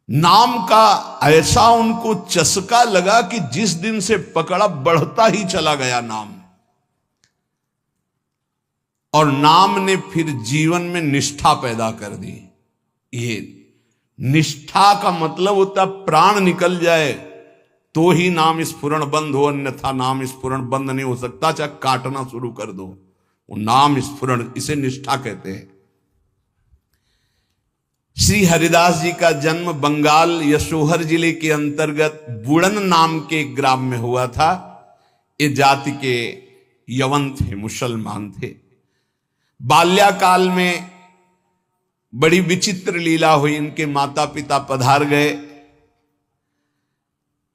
नाम का ऐसा उनको चस्का लगा कि जिस दिन से पकड़ा बढ़ता ही चला गया नाम। और नाम ने फिर जीवन में निष्ठा पैदा कर दी। ये निष्ठा का मतलब होता प्राण निकल जाए तो ही नाम स्फुरण बंद हो, अन्यथा नाम स्फुरण बंद नहीं हो सकता। चाहे काटना शुरू कर दो, वो नाम स्फुरण, इसे निष्ठा कहते हैं। श्री हरिदास जी का जन्म बंगाल यशोहर जिले के अंतर्गत बुड़न नाम के ग्राम में हुआ था। ये जाति के यवन थे, मुसलमान थे। बाल्याकाल में बड़ी विचित्र लीला हुई। इनके माता पिता पधार गए।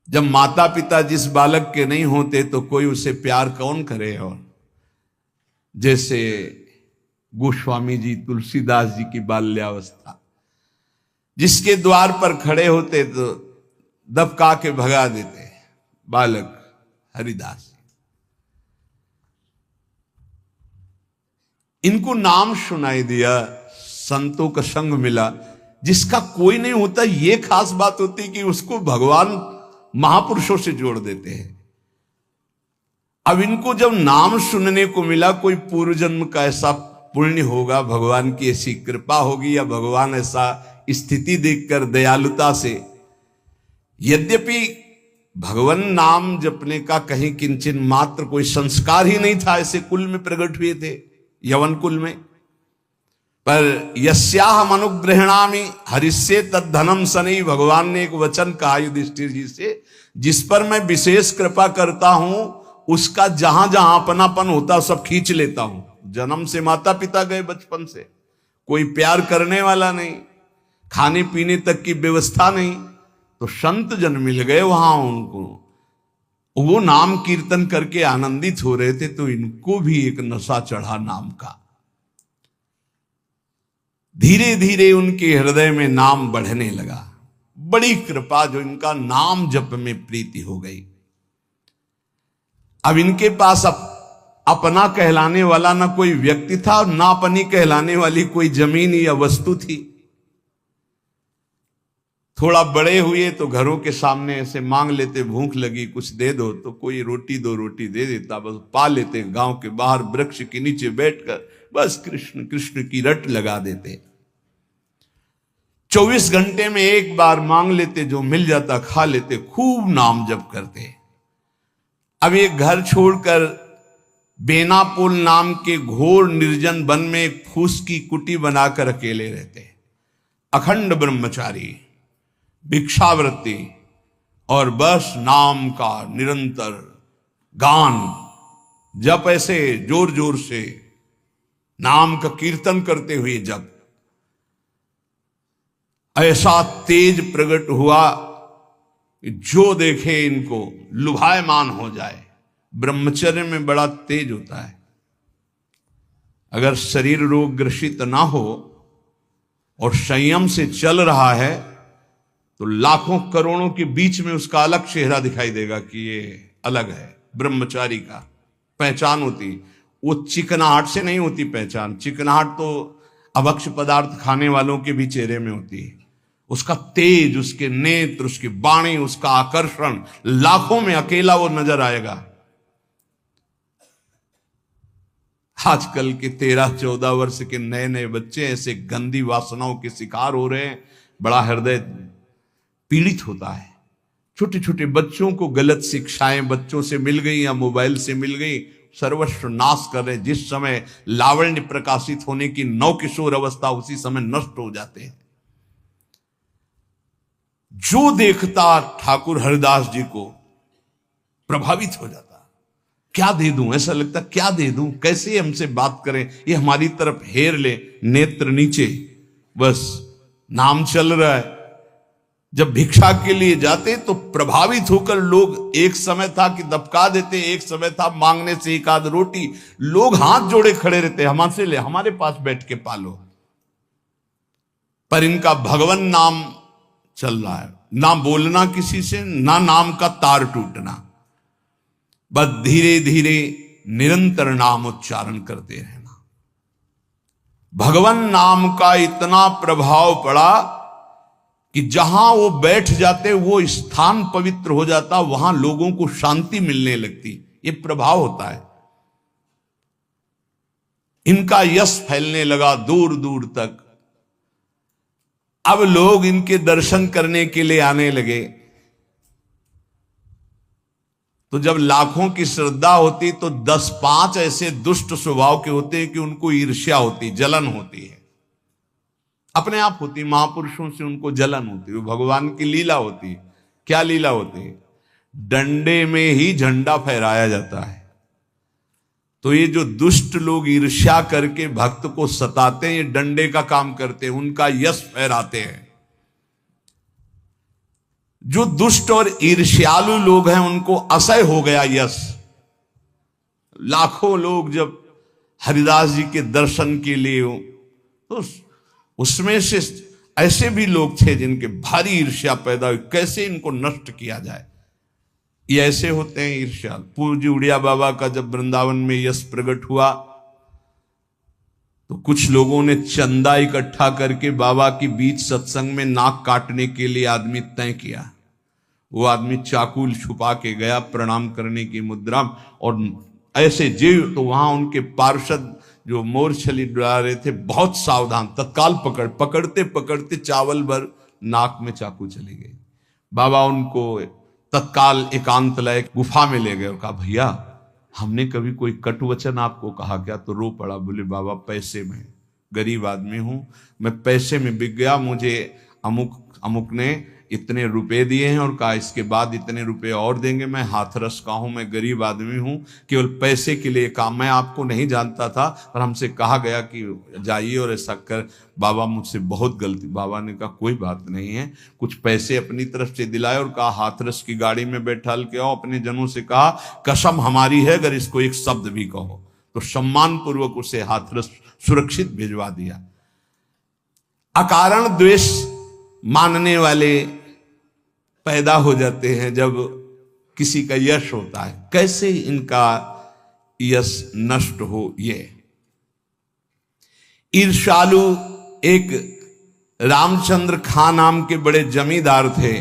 जब माता पिता जिस बालक के नहीं होते तो कोई उसे प्यार कौन करे। और जैसे गोस्वामी जी, तुलसीदास जी की बाल्यावस्था, जिसके द्वार पर खड़े होते तो दबका के भगा देते बालक हरिदास। इनको नाम सुनाई दिया, संतों का संग मिला। जिसका कोई नहीं होता, ये खास बात होती कि उसको भगवान महापुरुषों से जोड़ देते हैं। अब इनको जब नाम सुनने को मिला, कोई पूर्व जन्म का ऐसा पुण्य होगा, भगवान की ऐसी कृपा होगी, या भगवान ऐसा स्थिति देखकर दयालुता से, यद्यपि भगवान नाम जपने का कहीं किंचन मात्र कोई संस्कार ही नहीं था, ऐसे कुल में प्रकट हुए थे, यवन कुल में। पर यस्याहम अनुग्रहणामि हरिष्ये तद्धनम सनई, भगवान ने एक वचन कहा युधिष्ठिर जी से, जिस पर मैं विशेष कृपा करता हूं उसका जहां जहां अपनापन होता सब खींच लेता हूं। जन्म से माता पिता गए, बचपन से कोई प्यार करने वाला नहीं, खाने पीने तक की व्यवस्था नहीं, तो संत जन मिल गए वहां उनको। वो नाम कीर्तन करके आनंदित हो रहे थे, तो इनको भी एक नशा चढ़ा नाम का। धीरे धीरे उनके हृदय में नाम बढ़ने लगा। बड़ी कृपा जो इनका नाम जप में प्रीति हो गई। अब इनके पास अपना कहलाने वाला ना कोई व्यक्ति था, और ना अपनी कहलाने वाली कोई जमीन या वस्तु थी। थोड़ा बड़े हुए तो घरों के सामने ऐसे मांग लेते, भूख लगी कुछ दे दो, तो कोई रोटी दो रोटी दे देता, बस पा लेते। गांव के बाहर वृक्ष के नीचे बैठकर बस कृष्ण कृष्ण की रट लगा देते। 24 घंटे में एक बार मांग लेते, जो मिल जाता खा लेते, खूब नाम जप करते। अब एक घर छोड़कर बेनापोल नाम के घोर निर्जन वन में एक फूस की कुटी बनाकर अकेले रहते। अखंड ब्रह्मचारी, भिक्षावृत्ति, और बस नाम का निरंतर गान जप, ऐसे जोर जोर से नाम का कीर्तन करते हुए जप। ऐसा तेज प्रकट हुआ कि जो देखे इनको लुभायमान हो जाए। ब्रह्मचर्य में बड़ा तेज होता है। अगर शरीर रोग ग्रसित ना हो और संयम से चल रहा है, तो लाखों करोड़ों के बीच में उसका अलग चेहरा दिखाई देगा कि ये अलग है। ब्रह्मचारी का पहचान होती, वो चिकनाहट से नहीं होती पहचान। चिकनाहट तो अभक्ष पदार्थ खाने वालों के भी चेहरे में होती है। उसका तेज, उसके नेत्र, उसकी वाणी, उसका आकर्षण, लाखों में अकेला वो नजर आएगा। आजकल के 13-14 वर्ष के नए नए बच्चे ऐसे गंदी वासनाओं के शिकार हो रहे हैं, बड़ा हृदय पीड़ित होता है। छोटे छोटे बच्चों को गलत शिक्षाएं बच्चों से मिल गई या मोबाइल से मिल गई, सर्वस्व नाश कर रहे। जिस समय लावण्य प्रकाशित होने की नव किशोर अवस्था, उसी समय नष्ट हो जाते हैं। जो देखता ठाकुर हरिदास जी को प्रभावित हो जाता। क्या दे दूं, ऐसा लगता क्या दे दूं, कैसे हमसे बात करें, ये हमारी तरफ हेर ले, नेत्र नीचे, बस नाम चल रहा है। जब भिक्षा के लिए जाते तो प्रभावित होकर लोग, एक समय था कि दबका देते, एक समय था मांगने से एक आध रोटी, लोग हाथ जोड़े खड़े रहते, हमसे ले, हमारे पास बैठ के पालो। पर इनका भगवान नाम चल रहा है। ना बोलना किसी से, ना नाम का तार टूटना, बस धीरे धीरे निरंतर नाम उच्चारण करते रहना। भगवान नाम का इतना प्रभाव पड़ा कि जहां वो बैठ जाते वो स्थान पवित्र हो जाता, वहां लोगों को शांति मिलने लगती। ये प्रभाव होता है। इनका यश फैलने लगा दूर दूर तक। अब लोग इनके दर्शन करने के लिए आने लगे। तो जब लाखों की श्रद्धा होती तो 10-5 ऐसे दुष्ट स्वभाव के होते हैं कि उनको ईर्ष्या होती, जलन होती है, अपने आप होती। महापुरुषों से उनको जलन होती है। वो भगवान की लीला होती है। क्या लीला होती है? डंडे में ही झंडा फहराया जाता है। तो ये जो दुष्ट लोग ईर्ष्या करके भक्त को सताते हैं, ये डंडे का काम करते हैं, उनका यश फहराते हैं। जो दुष्ट और ईर्ष्यालु लोग हैं उनको असह्य हो गया यश। लाखों लोग जब हरिदास जी के दर्शन के लिए हो, तो उसमें से ऐसे भी लोग थे जिनके भारी ईर्ष्या पैदा हुई, कैसे इनको नष्ट किया जाए। ये ऐसे होते हैं ईर्ष्या। पूज्य उड़िया बाबा का जब वृंदावन में यश प्रकट हुआ तो कुछ लोगों ने चंदा इकट्ठा करके बाबा की बीच सत्संग में नाक काटने के लिए आदमी तय किया। वो आदमी चाकू छुपा के गया प्रणाम करने की मुद्रा, और ऐसे जीव तो वहां उनके पार्षद जो मोरछली डरा रहे थे बहुत सावधान, तत्काल पकड़ते पकड़ते चावल भर नाक में चाकू चली गई। बाबा उनको तत्काल एकांत लय गुफा में ले गए और कहा, भैया हमने कभी कोई कटु वचन आपको कहा क्या? तो रो पड़ा। बोले, बाबा पैसे में, गरीब आदमी हूं मैं, पैसे में बिक गया। मुझे अमुक अमुक ने इतने रुपए दिए हैं और कहा इसके बाद इतने रुपए और देंगे। मैं हाथरस का हूं, मैं गरीब आदमी हूं, केवल पैसे के लिए काम। मैं आपको नहीं जानता था पर हमसे कहा गया कि जाइए और ऐसा कर। बाबा मुझसे बहुत गलती। बाबा ने कहा कोई बात नहीं है, कुछ पैसे अपनी तरफ से दिलाए और कहा हाथरस की गाड़ी में बैठाल के आओ। अपने जनों से कहा कसम हमारी है अगर इसको एक शब्द भी कहो, तो सम्मान पूर्वक उसे हाथरस सुरक्षित भिजवा दिया। अकारण द्वेष मानने वाले पैदा हो जाते हैं जब किसी का यश होता है। कैसे इनका यश नष्ट हो? ये ईर्ष्यालु एक रामचंद्र खां नाम के बड़े जमींदार थे।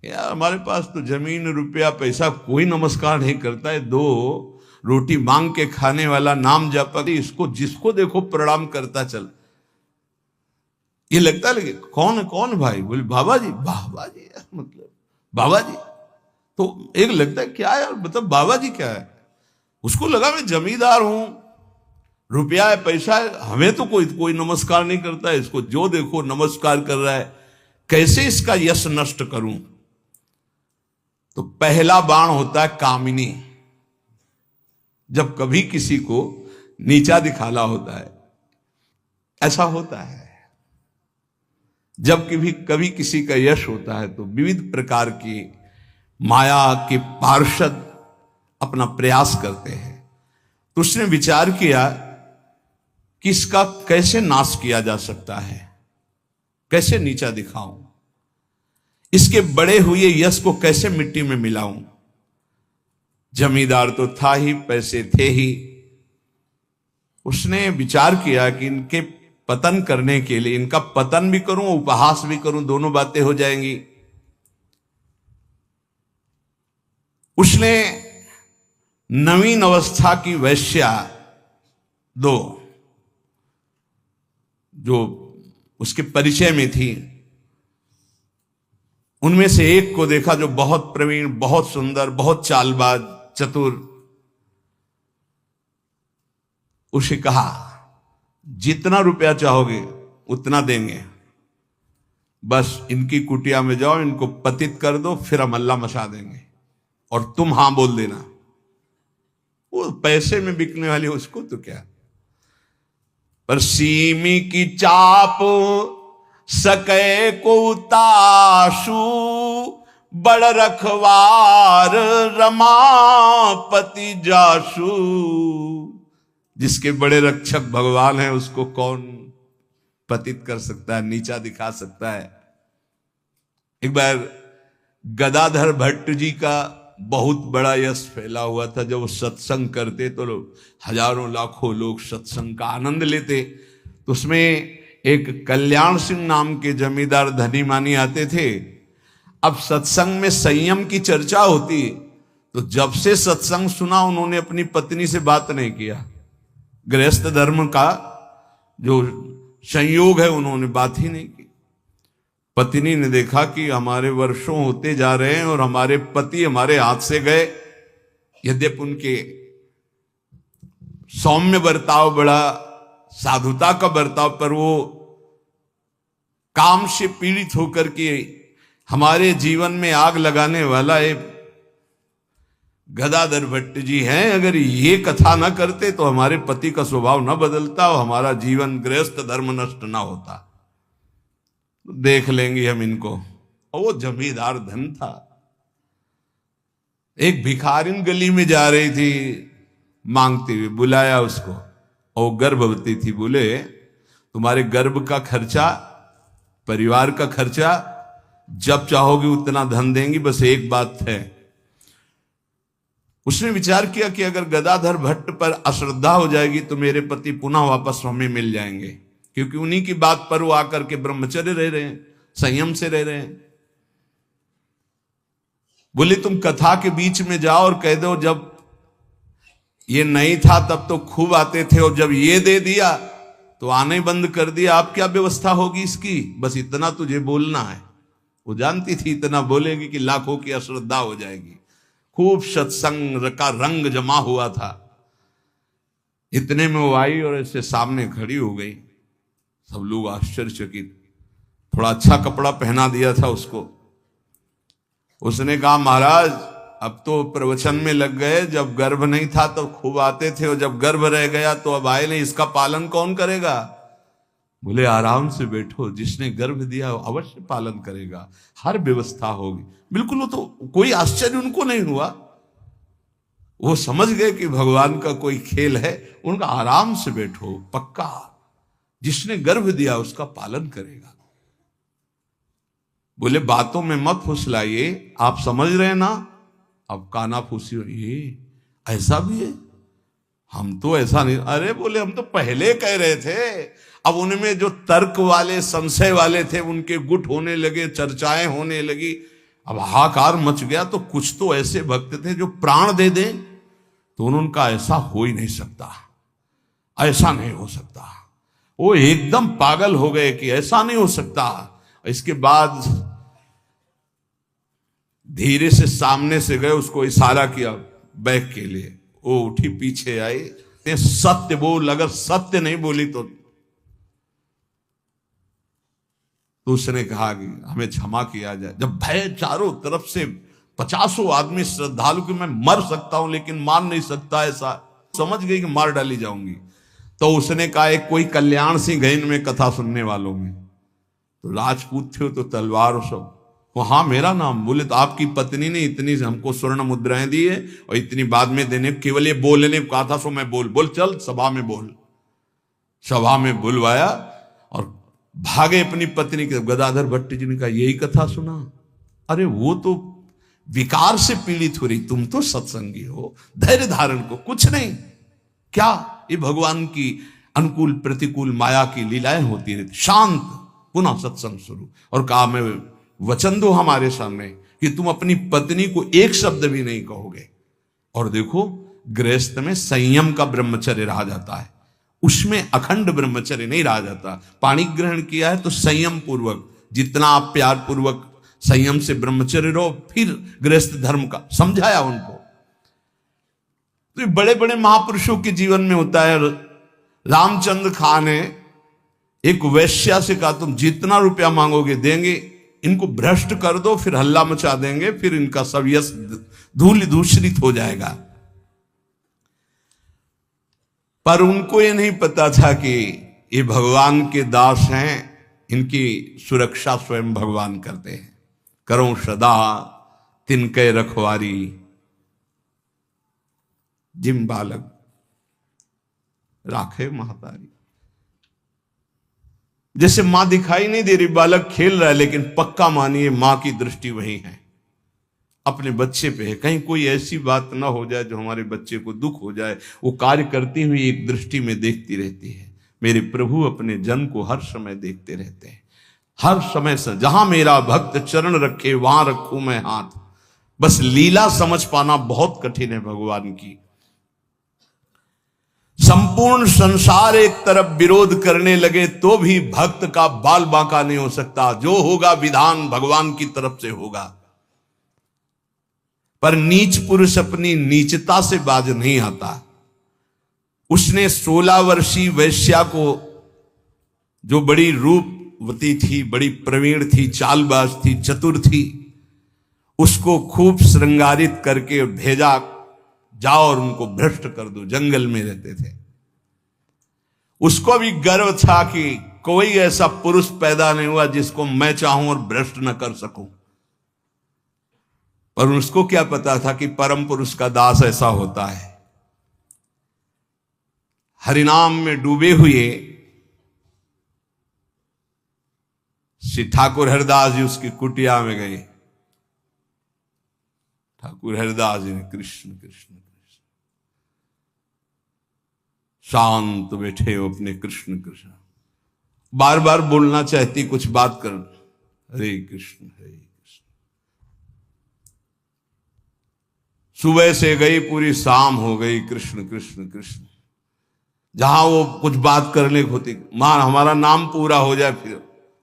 यार हमारे पास तो जमीन रुपया पैसा, कोई नमस्कार नहीं करता है। 2 रोटी मांग के खाने वाला, नाम जपा, इसको जिसको देखो प्रणाम करता चल। ये लगता है लगे कौन भाई? बोले बाबा जी। बाबा जी मतलब बाबा जी, तो एक लगता है क्या यार, मतलब बाबा जी क्या है? उसको लगा मैं जमींदार हूं, रुपया है, पैसा है, हमें तो कोई नमस्कार नहीं करता है। इसको जो देखो नमस्कार कर रहा है, कैसे इसका यश नष्ट करूं? तो पहला बाण होता है कामिनी। जब कभी किसी को नीचा दिखाना होता है, ऐसा होता है। जब कभी किसी का यश होता है तो विविध प्रकार की माया के पार्षद अपना प्रयास करते हैं। तो उसने विचार किया कि इसका कैसे नाश किया जा सकता है, कैसे नीचा दिखाऊं, इसके बड़े हुए यश को कैसे मिट्टी में मिलाऊं। जमींदार तो था ही, पैसे थे ही। उसने विचार किया कि इनके पतन करने के लिए, इनका पतन भी करूं, उपहास भी करूं, दोनों बातें हो जाएंगी। उसने नवीन अवस्था की वैश्या 2 जो उसके परिचय में थी, उनमें से एक को देखा जो बहुत प्रवीण, बहुत सुंदर, बहुत चालबाज, चतुर। उसे कहा जितना रुपया चाहोगे उतना देंगे, बस इनकी कुटिया में जाओ, इनको पतित कर दो, फिर हम अल्लाह मचा देंगे और तुम हां बोल देना। वो पैसे में बिकने वाली उसको तो क्या, पर सीमी की चाप सके को ताशु, बड़ रखवार रमापति जासु। जिसके बड़े रक्षक भगवान है उसको कौन पतित कर सकता है, नीचा दिखा सकता है। एक बार गदाधर भट्ट जी का बहुत बड़ा यश फैला हुआ था। जब वो सत्संग करते तो हजारों लाखों लोग सत्संग का आनंद लेते। तो उसमें एक कल्याण सिंह नाम के जमींदार धनी मानी आते थे। अब सत्संग में संयम की चर्चा होती, तो जब से सत्संग सुना उन्होंने अपनी पत्नी से बात नहीं किया। गृहस्थ धर्म का जो संयोग है उन्होंने बात ही नहीं की। पत्नी ने देखा कि हमारे वर्षों होते जा रहे हैं और हमारे पति हमारे हाथ से गए। यद्यपि उनके सौम्य बर्ताव, बड़ा साधुता का बर्ताव, पर वो काम से पीड़ित होकर के हमारे जीवन में आग लगाने वाला एक गदाधर भट्ट जी हैं। अगर ये कथा ना करते तो हमारे पति का स्वभाव ना बदलता और हमारा जीवन गृहस्थ धर्म नष्ट ना होता। देख लेंगे हम इनको। और वो जमींदार धन था। एक भिखारिन गली में जा रही थी मांगते हुए, बुलाया उसको, और गर्भवती थी। बोले तुम्हारे गर्भ का खर्चा, परिवार का खर्चा जब चाहोगे उतना धन देंगी, बस एक बात है। उसने विचार किया कि अगर गदाधर भट्ट पर अश्रद्धा हो जाएगी तो मेरे पति पुनः वापस हमें मिल जाएंगे, क्योंकि उन्हीं की बात पर वो आकर के ब्रह्मचर्य रह रहे हैं, संयम से रह रहे हैं। बोले तुम कथा के बीच में जाओ और कह दो जब ये नहीं था तब तो खूब आते थे और जब ये दे दिया तो आने बंद कर दिया, आप क्या व्यवस्था होगी इसकी, बस इतना तुझे बोलना है। वो जानती थी इतना बोलेगी कि लाखों की अश्रद्धा हो जाएगी। खूब सत्संग का रंग जमा हुआ था। इतने में वो आई और ऐसे सामने खड़ी हो गई। सब लोग आश्चर्यचकित। थोड़ा अच्छा कपड़ा पहना दिया था उसको। उसने कहा महाराज अब तो प्रवचन में लग गए, जब गर्भ नहीं था तो खूब आते थे और जब गर्भ रह गया तो अब आए नहीं, इसका पालन कौन करेगा। बोले आराम से बैठो, जिसने गर्भ दिया अवश्य पालन करेगा, हर व्यवस्था होगी। बिल्कुल, वो तो कोई आश्चर्य उनको नहीं हुआ। वो समझ गए कि भगवान का कोई खेल है। उनका आराम से बैठो, पक्का जिसने गर्भ दिया उसका पालन करेगा। बोले बातों में मत फुसलाइए, आप समझ रहे हैं ना। अब काना फूसी हो, ये ऐसा भी है, हम तो ऐसा नहीं। अरे बोले हम तो पहले कह रहे थे। अब उनमें जो तर्क वाले, संशय वाले थे उनके गुट होने लगे, चर्चाएं होने लगी। अब हाहाकार मच गया। तो कुछ तो ऐसे भक्त थे जो प्राण दे दें, तो उनका ऐसा हो ही नहीं सकता, ऐसा नहीं हो सकता। वो एकदम पागल हो गए कि ऐसा नहीं हो सकता। इसके बाद धीरे से सामने से गए, उसको इशारा किया बैग के लिए। वो उठी, पीछे आई। सत्य बोल, अगर सत्य नहीं बोली तो उसने कहा कि हमें क्षमा किया जाए। जब भय चारों तरफ से 50 आदमी श्रद्धालु कि मैं मर सकता हूं लेकिन मार नहीं सकता, ऐसा समझ गई कि मार डाली जाऊंगी। तो उसने कहा एक कोई कल्याण सिंह गए इनमें कथा सुनने वालों में, तो राजपूत थे तो तलवार और सब। हाँ मेरा नाम। बोले तो आपकी पत्नी ने इतनी हमको स्वर्ण मुद्राएं दी है और इतनी बाद में देने, केवल ये बोलने को कहा था, सो मैं बोल चल सभा में बोल। सभा में बुलवाया और भागे अपनी पत्नी के। गदाधर भट्ट जी ने कहा यही कथा सुना। अरे वो तो विकार से पीड़ित हो रही, तुम तो सत्संगी हो, धैर्य धारण को कुछ नहीं। क्या ये भगवान की अनुकूल प्रतिकूल माया की लीलाएं होती रहती। शांत, पुनः सत्संग शुरू। और कहा मैं वचन दो हमारे सामने कि तुम अपनी पत्नी को एक शब्द भी नहीं कहोगे। और देखो गृहस्थ में संयम का ब्रह्मचर्य रहा जाता है, उसमें अखंड ब्रह्मचर्य नहीं रहा जाता। पाणी ग्रहण किया है तो संयम पूर्वक, जितना आप प्यार पूर्वक संयम से ब्रह्मचर्य रहो, फिर गृहस्थ धर्म का समझाया उनको। तो बड़े बड़े महापुरुषों के जीवन में होता है। रामचंद्र खान ने एक वैश्या से कहा तुम जितना रुपया मांगोगे देंगे, इनको भ्रष्ट कर दो, फिर हल्ला मचा देंगे, फिर इनका सब यश धूल दूषित हो जाएगा। पर उनको ये नहीं पता था कि ये भगवान के दास हैं, इनकी सुरक्षा स्वयं भगवान करते हैं। करो सदा तिनके रखवारी, जिम बालक राखे महतारी। जैसे मां दिखाई नहीं दे रही, बालक खेल रहा है, लेकिन पक्का मानिए मां की दृष्टि वही है, अपने बच्चे पे है। कहीं कोई ऐसी बात ना हो जाए जो हमारे बच्चे को दुख हो जाए। वो कार्य करती हुई एक दृष्टि में देखती रहती है। मेरे प्रभु अपने जन को हर समय देखते रहते हैं, हर समय से। जहां मेरा भक्त चरण रखे वहां रखूं मैं हाथ। बस लीला समझ पाना बहुत कठिन है भगवान की। संपूर्ण संसार एक तरफ विरोध करने लगे तो भी भक्त का बाल बांका नहीं हो सकता। जो होगा विधान भगवान की तरफ से होगा। पर नीच पुरुष अपनी नीचता से बाज नहीं आता। उसने 16 वर्षीय वैश्या को, जो बड़ी रूपवती थी, बड़ी प्रवीण थी, चालबाज थी, चतुर थी, उसको खूब श्रृंगारित करके भेजा, जाओ और उनको भ्रष्ट कर दो। जंगल में रहते थे। उसको भी गर्व था कि कोई ऐसा पुरुष पैदा नहीं हुआ जिसको मैं चाहूं और भ्रष्ट न कर सकूं। पर उसको क्या पता था कि परम पुरुष का दास ऐसा होता है। हरिनाम में डूबे हुए श्री ठाकुर हरिदास जी उसकी कुटिया में गए। ठाकुर हरिदास जी ने कृष्ण कृष्ण कृष्ण, शांत बैठे हो अपने कृष्ण कृष्ण, बार बार बोलना चाहती, कुछ बात कर, हरे कृष्ण हरे कृष्ण। सुबह से गई, पूरी शाम हो गई, कृष्ण कृष्ण कृष्ण। जहां वो कुछ बात करने होती, मां हमारा नाम पूरा हो जाए, फिर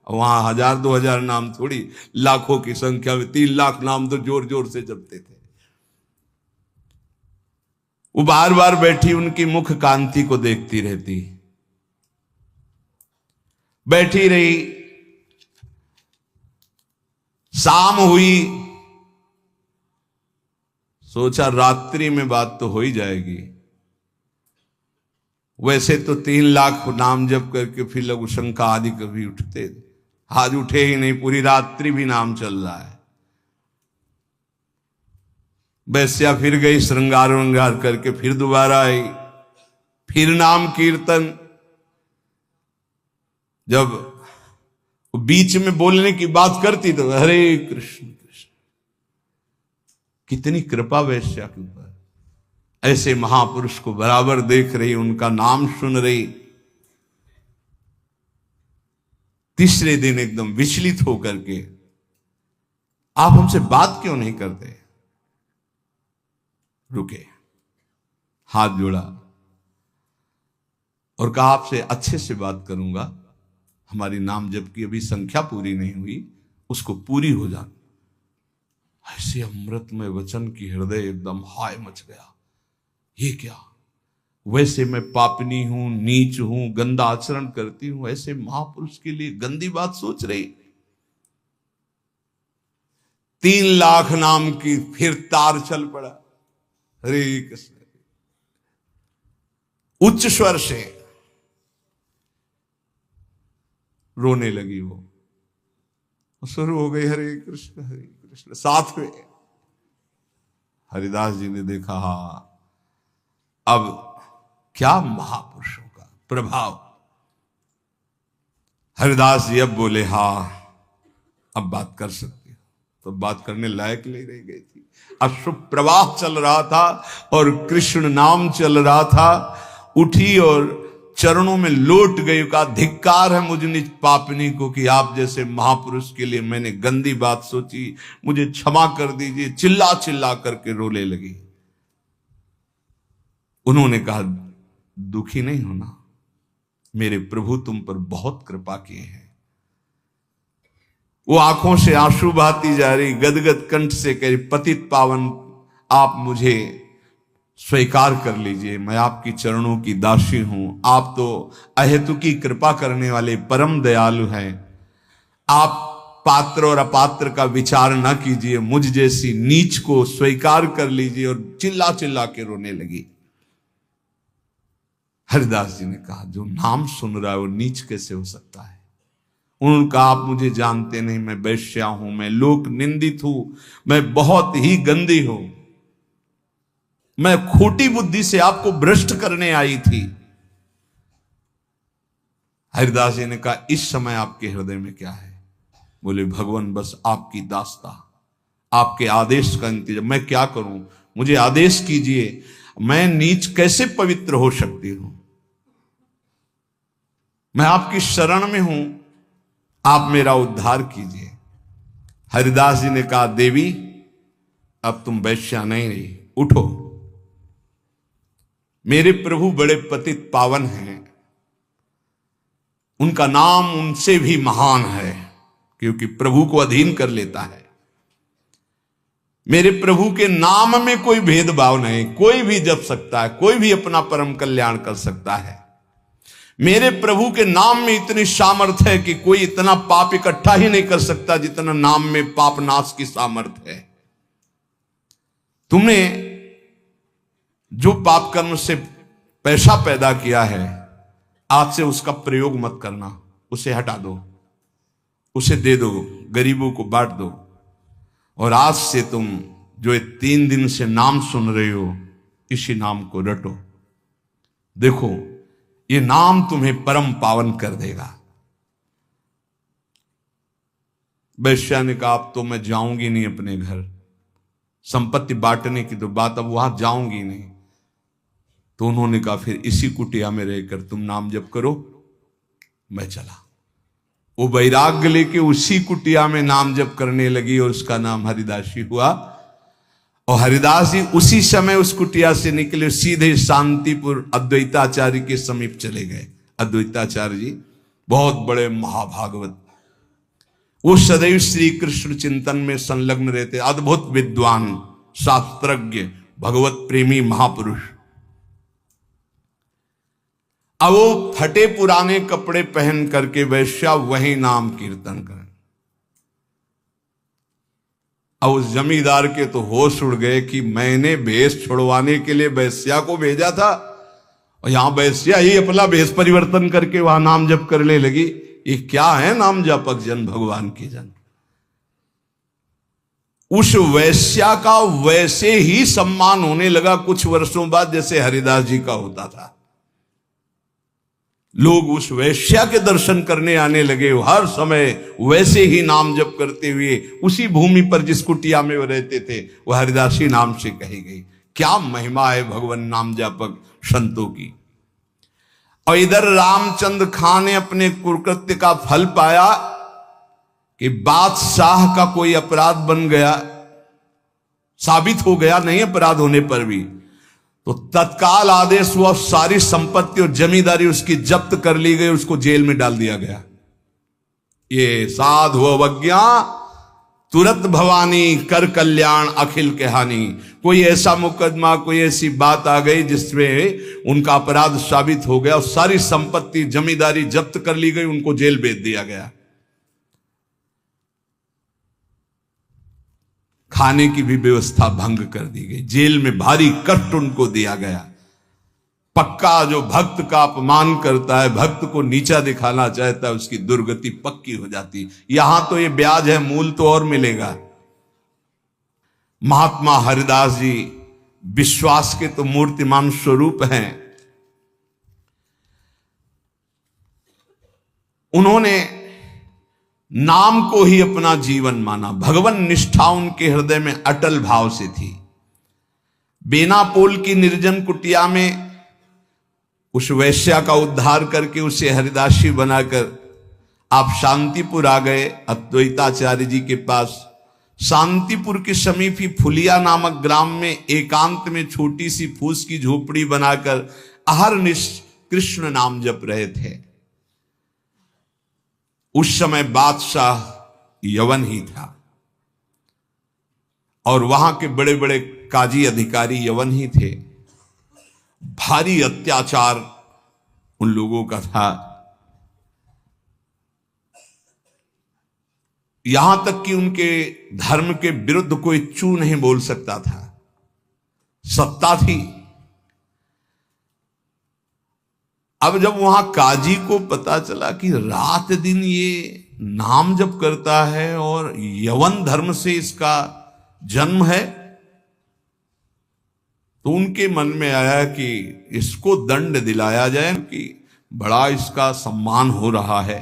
वहां 1000-2000 नाम थोड़ी, लाखों की संख्या में 3 लाख नाम तो जोर जोर से जपते थे। वो बार बार बैठी उनकी मुख कांति को देखती रहती, बैठी रही। शाम हुई, सोचा रात्रि में बात तो हो ही जाएगी। वैसे तो 3 लाख नाम जप करके फिर लघु शंका आदि कभी उठते, आज उठे ही नहीं, पूरी रात्रि भी नाम चल रहा है। वैश्या फिर गई, श्रृंगार वंगार करके फिर दोबारा आई, फिर नाम कीर्तन। जब बीच में बोलने की बात करती तो हरे कृष्ण कृष्ण। कितनी कृपा वैश्या के ऊपर। ऐसे महापुरुष को बराबर देख रही, उनका नाम सुन रही। तीसरे दिन एकदम विचलित होकर के, आप हमसे बात क्यों नहीं करते? रुके, हाथ जोड़ा और कहा आपसे अच्छे से बात करूंगा, हमारी नाम जप की अभी संख्या पूरी नहीं हुई, उसको पूरी हो जाए। ऐसे अमृतमय वचन की हृदय एकदम हाय मच गया। ये क्या? वैसे मैं पापनी हूं, नीच हूं, गंदा आचरण करती हूं, ऐसे महापुरुष के लिए गंदी बात सोच रही। 3 लाख नाम की फिर तार चल पड़ा, हरे कृष्ण। उच्च स्वर से रोने लगी वो, शुरू हो गई हरे कृष्ण हरे कृष्ण। साथ में हरिदास जी ने देखा, हा अब क्या महापुरुषों का प्रभाव। हरिदास जी अब बोले, हा अब बात कर सकती हो। तो बात करने लायक नहीं रह गई थी। अश्रु प्रवाह चल रहा था और कृष्ण नाम चल रहा था। उठी और चरणों में लौट गई, का धिक्कार है मुझ निज पापनी को कि आप जैसे महापुरुष के लिए मैंने गंदी बात सोची, मुझे क्षमा कर दीजिए। चिल्ला चिल्ला करके रोने लगी। उन्होंने कहा, दुखी नहीं होना, मेरे प्रभु तुम पर बहुत कृपा किए हैं। वो आंखों से आंसू बहाती जा रही, गदगद कंठ से कह रही, पतित पावन आप मुझे स्वीकार कर लीजिए, मैं आपकी चरणों की दासी हूं। आप तो अहेतुकी कृपा करने वाले परम दयालु हैं। आप पात्र और अपात्र का विचार ना कीजिए, मुझ जैसी नीच को स्वीकार कर लीजिए। और चिल्ला चिल्ला के रोने लगी। हरिदास जी ने कहा, जो नाम सुन रहा है वो नीच कैसे हो सकता है? उन्होंने कहा, आप मुझे जानते नहीं, मैं वैश्या हूं, मैं लोक निंदित हूं, मैं बहुत ही गंदी हूं, मैं खोटी बुद्धि से आपको भ्रष्ट करने आई थी। हरिदास जी ने कहा, इस समय आपके हृदय में क्या है? बोले, भगवान बस आपकी दास्ता, आपके आदेश का इंतजार। मैं क्या करूं? मुझे आदेश कीजिए। मैं नीच कैसे पवित्र हो सकती हूं? मैं आपकी शरण में हूं, आप मेरा उद्धार कीजिए। हरिदास जी ने कहा, देवी अब तुम वैश्या नहीं रही, उठो। मेरे प्रभु बड़े पतित पावन हैं, उनका नाम उनसे भी महान है, क्योंकि प्रभु को अधीन कर लेता है। मेरे प्रभु के नाम में कोई भेदभाव नहीं, कोई भी जप सकता है, कोई भी अपना परम कल्याण कर सकता है। मेरे प्रभु के नाम में इतनी सामर्थ्य है कि कोई इतना पाप इकट्ठा ही नहीं कर सकता जितना नाम में पाप नाश की सामर्थ्य है। तुमने जो पाप कर्म से पैसा पैदा किया है, आज से उसका प्रयोग मत करना, उसे हटा दो, उसे दे दो, गरीबों को बांट दो। और आज से तुम जो ये 3 दिन से नाम सुन रहे हो, इसी नाम को रटो। देखो, ये नाम तुम्हें परम पावन कर देगा। वैश्या ने कहा, अब तो मैं जाऊंगी नहीं अपने घर, संपत्ति बांटने की तो बात, अब वहां जाऊंगी नहीं। तो उन्होंने कहा, फिर इसी कुटिया में रहकर तुम नाम जप करो। मैं चला। वो वैराग्य लेके उसी कुटिया में नाम जप करने लगी और उसका नाम हरिदासी हुआ। और हरिदास जी उसी समय उस कुटिया से निकले, सीधे शांतिपुर अद्वैताचार्य के समीप चले गए। अद्वैताचार्य जी बहुत बड़े महाभागवत, वो सदैव श्री कृष्ण चिंतन में संलग्न रहते, अद्भुत विद्वान, शास्त्रज्ञ, भगवत प्रेमी महापुरुष। अब वो फटे पुराने कपड़े पहन करके वैश्या वही नाम कीर्तन करें। अब उस जमींदार के तो होश उड़ गए कि मैंने भेष छुड़वाने के लिए वैश्या को भेजा था और यहां वैश्या ही अपना भेष परिवर्तन करके वहां नाम जप करने लगी। ये क्या है नाम जपक जन, भगवान के जन। उस वैश्या का वैसे ही सम्मान होने लगा कुछ वर्षों बाद जैसे हरिदास जी का होता था। लोग उस वैश्या के दर्शन करने आने लगे, हर समय वैसे ही नाम जप करते हुए उसी भूमि पर जिस कुटिया में वो रहते थे वह हरिदासी नाम से कही गई। क्या महिमा है भगवान नाम जापक संतों की। और इधर रामचंद्र खां ने अपने कुकृत्य का फल पाया कि बादशाह का कोई अपराध बन गया, साबित हो गया नहीं अपराध होने पर भी, तो तत्काल आदेश हुआ, सारी संपत्ति और जमींदारी उसकी जब्त कर ली गई, उसको जेल में डाल दिया गया। ये साधु अवज्ञा तुरंत भवानी, कर कल्याण अखिल के हानि। कोई ऐसा मुकदमा, कोई ऐसी बात आ गई जिसमें उनका अपराध साबित हो गया और सारी संपत्ति जमींदारी जब्त कर ली गई, उनको जेल भेज दिया गया। खाने की भी व्यवस्था भंग कर दी गई, जेल में भारी कष्ट उनको दिया गया। पक्का जो भक्त का अपमान करता है, भक्त को नीचा दिखाना चाहता है, उसकी दुर्गति पक्की हो जाती। यहां तो ये ब्याज है, मूल तो और मिलेगा। महात्मा हरिदास जी विश्वास के तो मूर्तिमान स्वरूप हैं। उन्होंने नाम को ही अपना जीवन माना, भगवान निष्ठा उनके हृदय में अटल भाव से थी। बेनापोल की निर्जन कुटिया में उस वैश्या का उद्धार करके उसे हरिदासी बनाकर आप शांतिपुर आ गए, अद्वैताचार्य जी के पास। शांतिपुर के समीप ही फुलिया नामक ग्राम में एकांत में छोटी सी फूस की झोपड़ी बनाकर अहरनिश कृष्ण नाम जप रहे थे। उस समय बादशाह यवन ही था और वहां के बड़े बड़े काजी अधिकारी यवन ही थे। भारी अत्याचार उन लोगों का था, यहां तक कि उनके धर्म के विरुद्ध कोई चू नहीं बोल सकता था। सत्ता थी। अब जब वहां काजी को पता चला कि रात दिन ये नाम जप करता है और यवन धर्म से इसका जन्म है, तो उनके मन में आया कि इसको दंड दिलाया जाए कि बड़ा इसका सम्मान हो रहा है।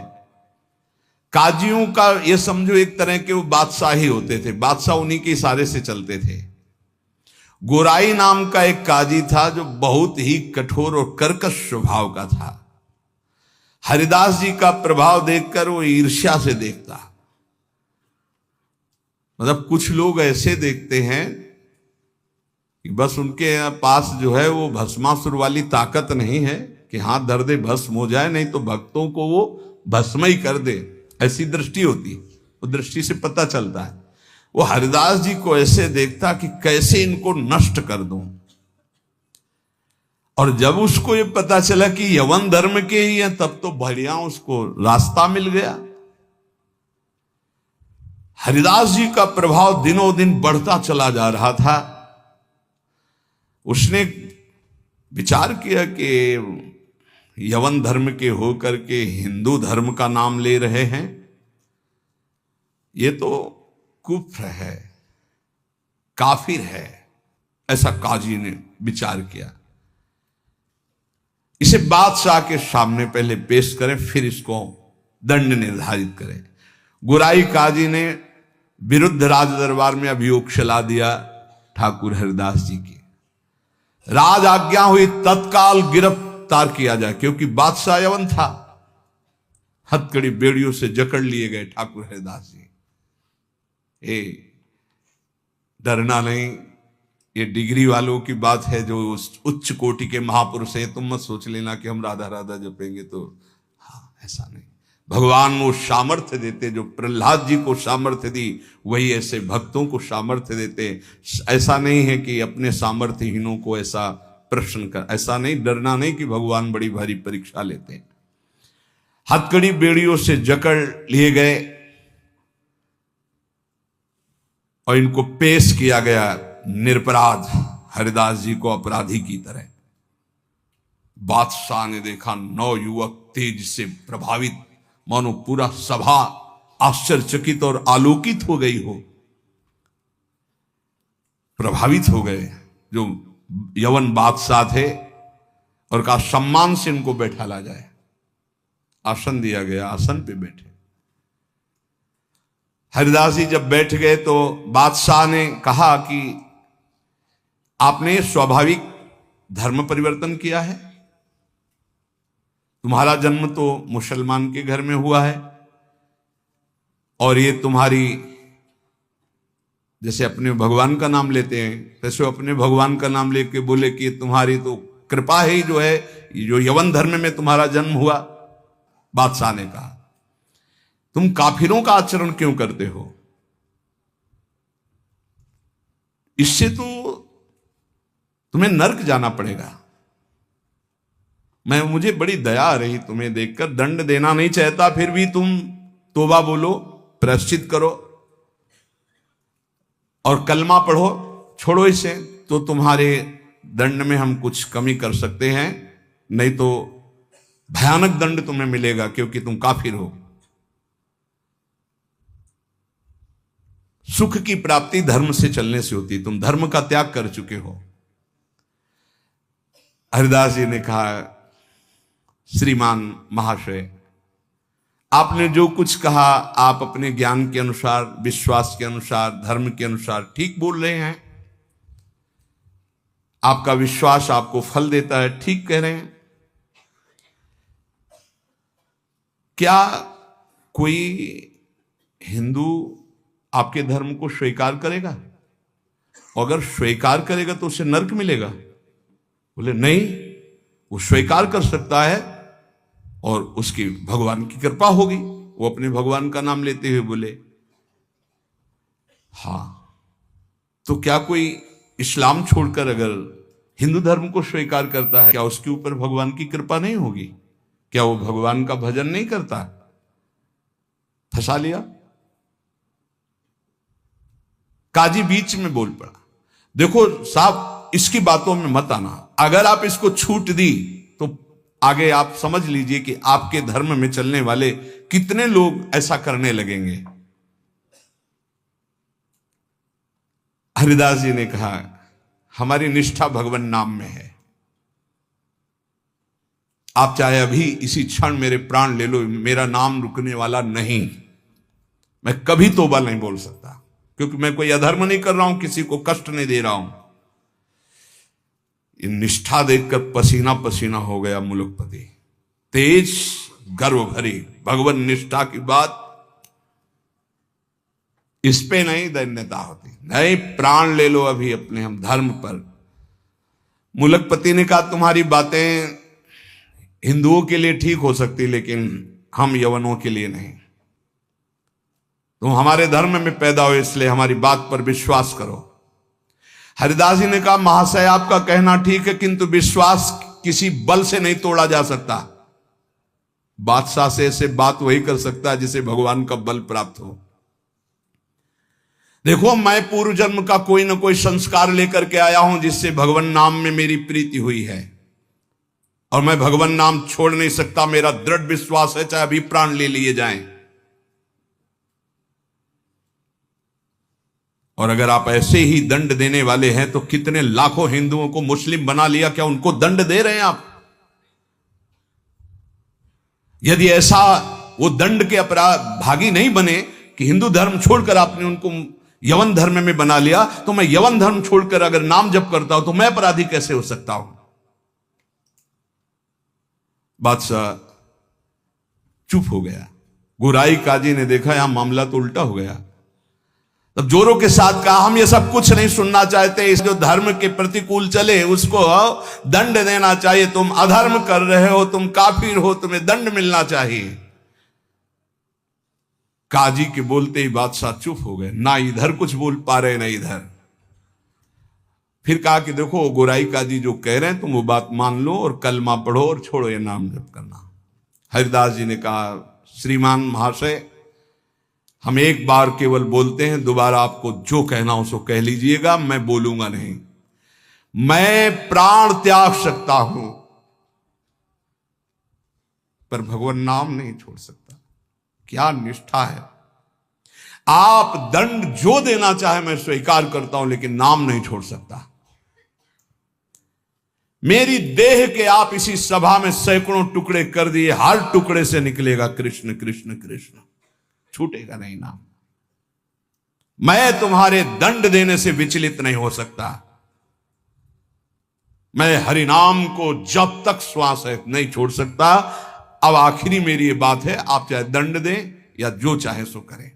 काजियों का ये समझो एक तरह के वो बादशाह ही होते थे, बादशाह उन्हीं के इशारे से चलते थे। गोराई नाम का एक काजी था जो बहुत ही कठोर और कर्कश स्वभाव का था। हरिदास जी का प्रभाव देखकर वो ईर्ष्या से देखता। मतलब कुछ लोग ऐसे देखते हैं कि बस उनके पास जो है वो भस्मासुर वाली ताकत नहीं है कि हाथ धर दे भस्म हो जाए, नहीं तो भक्तों को वो भस्म ही कर दे, ऐसी दृष्टि होती है। वो दृष्टि से पता चलता है। वो हरिदास जी को ऐसे देखता कि कैसे इनको नष्ट कर दूं। और जब उसको ये पता चला कि यवन धर्म के ही हैं, तब तो बढ़िया उसको रास्ता मिल गया। हरिदास जी का प्रभाव दिनों दिन बढ़ता चला जा रहा था। उसने विचार किया कि यवन धर्म के होकर के हिंदू धर्म का नाम ले रहे हैं, ये तो कुफ्र है, काफिर है, ऐसा काजी ने विचार किया। इसे बादशाह के सामने पहले पेश करें, फिर इसको दंड निर्धारित करें। गुराई काजी ने विरुद्ध राज दरबार में अभियोग चला दिया ठाकुर हरिदास जी की। राज आज्ञा हुई तत्काल गिरफ्तार किया जाए, क्योंकि बादशाह यवन था। हथकड़ी बेड़ियों से जकड़ लिए गए ठाकुर हरिदास जी। डरना नहीं, ये डिग्री वालों की बात है जो उच्च कोटि के महापुरुष है। तुम मत सोच लेना कि हम राधा राधा जपेंगे तो, हाँ ऐसा नहीं। भगवान वो सामर्थ्य देते, जो प्रहलाद जी को सामर्थ्य दी वही ऐसे भक्तों को सामर्थ्य देते। ऐसा नहीं है कि अपने सामर्थ्यहीनों को ऐसा प्रश्न कर, ऐसा नहीं, डरना नहीं कि भगवान बड़ी भारी परीक्षा लेते हैं। हथकड़ी बेड़ियों से जकड़ लिए गए और इनको पेश किया गया निरपराध हरिदास जी को अपराधी की तरह। बादशाह ने देखा 9 युवक तेज से प्रभावित, मानो पूरा सभा आश्चर्यचकित और आलोकित हो गई हो, प्रभावित हो गए जो यवन बादशाह थे, और कहा सम्मान से इनको बैठाला जाए। आसन दिया गया, आसन पे बैठे। हरिदास जी जब बैठ गए तो बादशाह ने कहा कि आपने स्वाभाविक धर्म परिवर्तन किया है, तुम्हारा जन्म तो मुसलमान के घर में हुआ है, और ये तुम्हारी, जैसे अपने भगवान का नाम लेते हैं वैसे अपने भगवान का नाम लेके बोले कि तुम्हारी तो कृपा ही जो है, जो यवन धर्म में तुम्हारा जन्म हुआ। बादशाह ने कहा तुम काफिरों का आचरण क्यों करते हो? इससे तो तुम्हें नर्क जाना पड़ेगा। मुझे बड़ी दया आ रही तुम्हें देखकर, दंड देना नहीं चाहता, फिर भी तुम तौबा बोलो, प्रायश्चित करो और कलमा पढ़ो, छोड़ो इसे, तो तुम्हारे दंड में हम कुछ कमी कर सकते हैं, नहीं तो भयानक दंड तुम्हें मिलेगा, क्योंकि तुम काफिर हो। सुख की प्राप्ति धर्म से चलने से होती, तुम धर्म का त्याग कर चुके हो। हरिदास जी ने कहा श्रीमान महाशय, आपने जो कुछ कहा आप अपने ज्ञान के अनुसार, विश्वास के अनुसार, धर्म के अनुसार ठीक बोल रहे हैं। आपका विश्वास आपको फल देता है, ठीक कह रहे हैं। क्या कोई हिंदू आपके धर्म को स्वीकार करेगा? अगर स्वीकार करेगा तो उसे नरक मिलेगा? बोले नहीं, वो स्वीकार कर सकता है और उसकी भगवान की कृपा होगी। वो अपने भगवान का नाम लेते हुए बोले हाँ, तो क्या कोई इस्लाम छोड़कर अगर हिंदू धर्म को स्वीकार करता है, क्या उसके ऊपर भगवान की कृपा नहीं होगी? क्या वो भगवान का भजन नहीं करता? फंसा लिया। काजी बीच में बोल पड़ा, देखो साहब, इसकी बातों में मत आना। अगर आप इसको छूट दी तो आगे आप समझ लीजिए कि आपके धर्म में चलने वाले कितने लोग ऐसा करने लगेंगे। हरिदास जी ने कहा हमारी निष्ठा भगवान नाम में है। आप चाहे अभी इसी क्षण मेरे प्राण ले लो, मेरा नाम रुकने वाला नहीं। मैं कभी तौबा नहीं बोल सकता, क्योंकि मैं कोई अधर्म नहीं कर रहा हूं, किसी को कष्ट नहीं दे रहा हूं। निष्ठा देखकर पसीना पसीना हो गया मुलुकपति। तेज गर्व भरी भगवान निष्ठा की बात, इस पे नहीं दैन्यता होती। नहीं, प्राण ले लो अभी अपने हम धर्म पर। मुलकपति ने कहा तुम्हारी बातें हिंदुओं के लिए ठीक हो सकती, लेकिन हम यवनों के लिए नहीं। तुम हमारे धर्म में पैदा हो, इसलिए हमारी बात पर विश्वास करो। हरिदास जी ने कहा महाशय आपका कहना ठीक है, किंतु विश्वास किसी बल से नहीं तोड़ा जा सकता। बादशाह से ऐसे बात वही कर सकता है जिसे भगवान का बल प्राप्त हो। देखो, मैं पूर्व जन्म का कोई ना कोई संस्कार लेकर के आया हूं जिससे भगवान नाम में मेरी प्रीति हुई है, और मैं भगवान नाम छोड़ नहीं सकता। मेरा दृढ़ विश्वास है, चाहे अभी प्राण ले लिए जाएं। और अगर आप ऐसे ही दंड देने वाले हैं तो कितने लाखों हिंदुओं को मुस्लिम बना लिया, क्या उनको दंड दे रहे हैं आप? यदि ऐसा वो दंड के अपराध भागी नहीं बने कि हिंदू धर्म छोड़कर आपने उनको यवन धर्म में बना लिया, तो मैं यवन धर्म छोड़कर अगर नाम जप करता हूं तो मैं अपराधी कैसे हो सकता हूं? बादशाह चुप हो गया। गुराई काजी ने देखा यहां मामला तो उल्टा हो गया। तब जोरों के साथ कहा हम ये सब कुछ नहीं सुनना चाहते, इस जो धर्म के प्रतिकूल चले उसको दंड देना चाहिए। तुम अधर्म कर रहे हो, तुम काफिर हो, तुम्हें दंड मिलना चाहिए। काजी के बोलते ही बादशाह चुप हो गए, ना इधर कुछ बोल पा रहे ना इधर। फिर कहा कि देखो गोराई काजी जो कह रहे हैं तुम वो बात मान लो और कलमा पढ़ो और छोड़ो ये नाम जप करना। हरिदास जी ने कहा श्रीमान महाशय हम एक बार केवल बोलते हैं, दोबारा आपको जो कहना हो सो कह लीजिएगा, मैं बोलूंगा नहीं। मैं प्राण त्याग सकता हूं पर भगवान नाम नहीं छोड़ सकता। क्या निष्ठा है! आप दंड जो देना चाहे मैं स्वीकार करता हूं, लेकिन नाम नहीं छोड़ सकता। मेरी देह के आप इसी सभा में सैकड़ों टुकड़े कर दिए, हर टुकड़े से निकलेगा कृष्ण कृष्ण कृष्ण, छूटेगा नहीं नाम। मैं तुम्हारे दंड देने से विचलित नहीं हो सकता। मैं हरिनाम को जब तक श्वास है नहीं छोड़ सकता। अब आखिरी मेरी ये बात है, आप चाहे दंड दें या जो चाहे सो करें।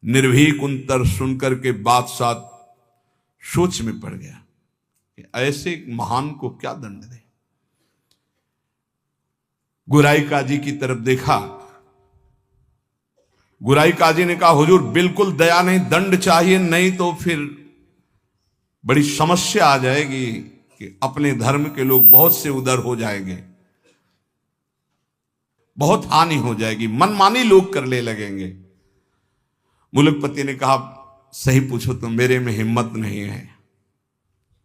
निर्भीक उत्तर सुनकर के बादशाह सोच में पड़ गया कि ऐसे महान को क्या दंड दे। गुराई काजी की तरफ देखा। गुराई काजी ने कहा हुजूर बिल्कुल दया नहीं, दंड चाहिए, नहीं तो फिर बड़ी समस्या आ जाएगी कि अपने धर्म के लोग बहुत से उधर हो जाएंगे, बहुत हानि हो जाएगी, मनमानी लोग करने लगेंगे। मुलकपति ने कहा सही पूछो तो मेरे में हिम्मत नहीं है।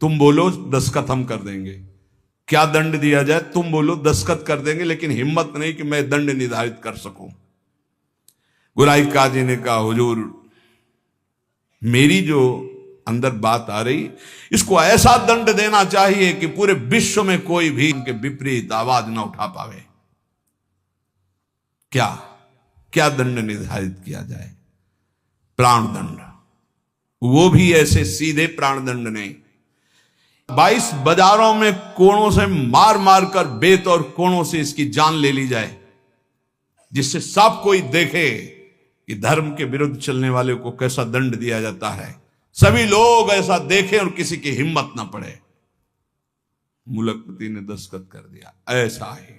तुम बोलो दस्तखत हम कर देंगे, क्या दंड दिया जाए तुम बोलो दस्तखत कर देंगे, लेकिन हिम्मत नहीं कि मैं दंड निर्धारित कर सकूं। गुराई काजी ने कहा हुजूर मेरी जो अंदर बात आ रही, इसको ऐसा दंड देना चाहिए कि पूरे विश्व में कोई भी इनके विपरीत आवाज ना उठा पावे। क्या क्या दंड निर्धारित किया जाए? प्राण दंड, वो भी ऐसे सीधे प्राण दंड नहीं, 22 बाजारों में कोणों से मार मार कर बेत और कोणों से इसकी जान ले ली जाए, जिससे सब कोई देखे कि धर्म के विरुद्ध चलने वाले को कैसा दंड दिया जाता है। सभी लोग ऐसा देखें और किसी की हिम्मत ना पड़े। मुलकपति ने दस्तखत कर दिया, ऐसा ही।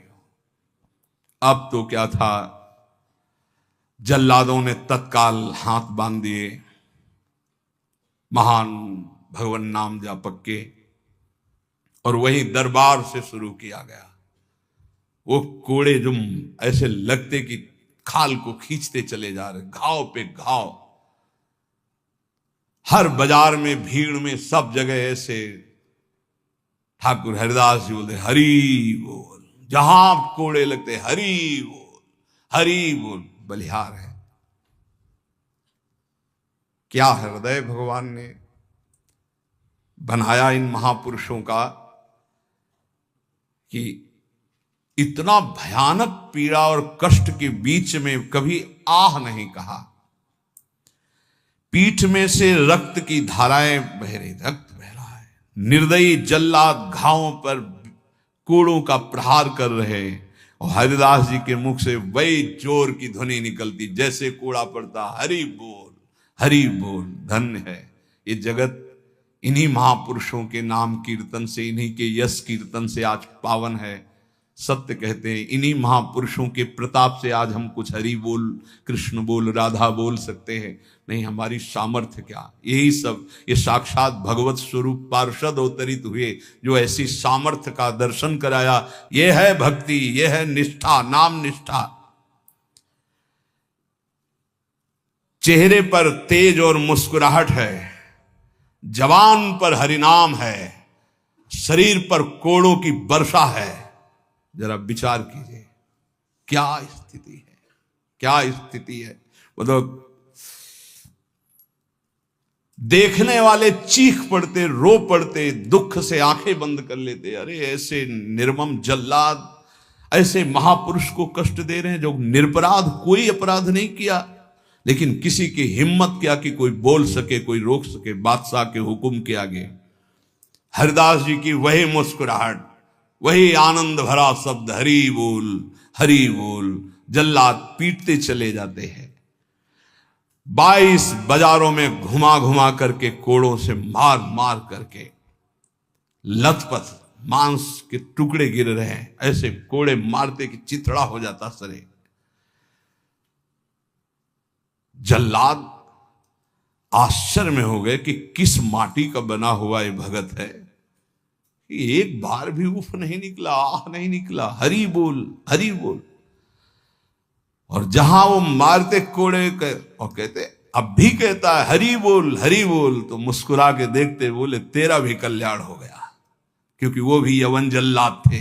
अब तो क्या था, जल्लादों ने तत्काल हाथ बांध दिए महान भगवान नाम जापक के, और वही दरबार से शुरू किया गया। वो कोड़े जो ऐसे लगते कि खाल को खींचते चले जा रहे, घाव पे घाव, हर बाजार में भीड़ में सब जगह ऐसे। ठाकुर हरिदास जी बोलते हरि बोल, जहां कोड़े लगते हरि बोल हरि बोल, बलिहार है। क्या हृदय भगवान ने बनाया इन महापुरुषों का कि इतना भयानक पीड़ा और कष्ट के बीच में कभी आह नहीं कहा। पीठ में से रक्त की धाराएं बह रही, रक्त बह रहा है। निर्दयी जल्लाद घावों पर कोड़ों का प्रहार कर रहे, और हरिदास जी के मुख से वही जोर की ध्वनि निकलती, जैसे कूड़ा पड़ता, हरि बोल, हरि बोल। धन्य है ये जगत इन्हीं महापुरुषों के नाम कीर्तन से, इन्हीं के यश कीर्तन से आज पावन है। सत्य कहते हैं, इन्हीं महापुरुषों के प्रताप से आज हम कुछ हरि बोल, कृष्ण बोल, राधा बोल सकते हैं। नहीं, हमारी सामर्थ्य क्या, यही सब ये साक्षात भगवत स्वरूप पार्षद अवतरित हुए जो ऐसी सामर्थ्य का दर्शन कराया। ये है भक्ति, ये है निष्ठा, नाम निष्ठा। चेहरे पर तेज और मुस्कुराहट है, जवान पर हरिनाम है, शरीर पर कोड़ों की वर्षा है। जरा विचार कीजिए क्या स्थिति है, क्या स्थिति है। मतलब देखने वाले चीख पड़ते, रो पड़ते, दुख से आंखें बंद कर लेते। अरे ऐसे निर्मम जल्लाद ऐसे महापुरुष को कष्ट दे रहे हैं जो निरपराध, कोई अपराध नहीं किया, लेकिन किसी की हिम्मत क्या कि कोई बोल सके, कोई रोक सके बादशाह के हुक्म के आगे। हरिदास जी की वही मुस्कुराहट, वही आनंद भरा शब्द, हरि बोल, हरि बोल। जल्लाद पीटते चले जाते हैं। 22 बाजारों में घुमा घुमा करके, कोड़ों से मार मार करके, लथपथ मांस के टुकड़े गिर रहे हैं। ऐसे कोड़े मारते कि चिथड़ा हो जाता सरे। जल्लाद आश्चर्य में हो गए कि किस माटी का बना हुआ ये भगत है, एक बार भी उफ नहीं निकला, आह नहीं निकला, हरि बोल, हरि बोल। और जहां वो मारते कोड़े और कहते, अब भी कहता है हरि बोल, हरि बोल, तो मुस्कुरा के देखते, बोले तेरा भी कल्याण हो गया। क्योंकि वो भी यवन जल्लाद थे,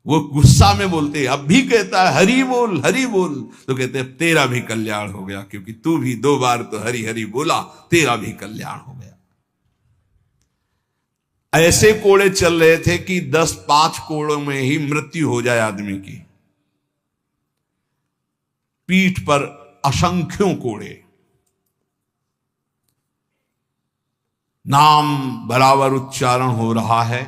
वो गुस्सा में बोलते, अब भी कहता है हरि बोल, हरि बोल, तो कहते तेरा भी कल्याण हो गया, क्योंकि तू भी 2 बार तो हरि हरि बोला, तेरा भी कल्याण हो गया। ऐसे कोड़े चल रहे थे कि 10-5 कोड़ों में ही मृत्यु हो जाए आदमी की। पीठ पर असंख्यों कोड़े, नाम बराबर उच्चारण हो रहा है,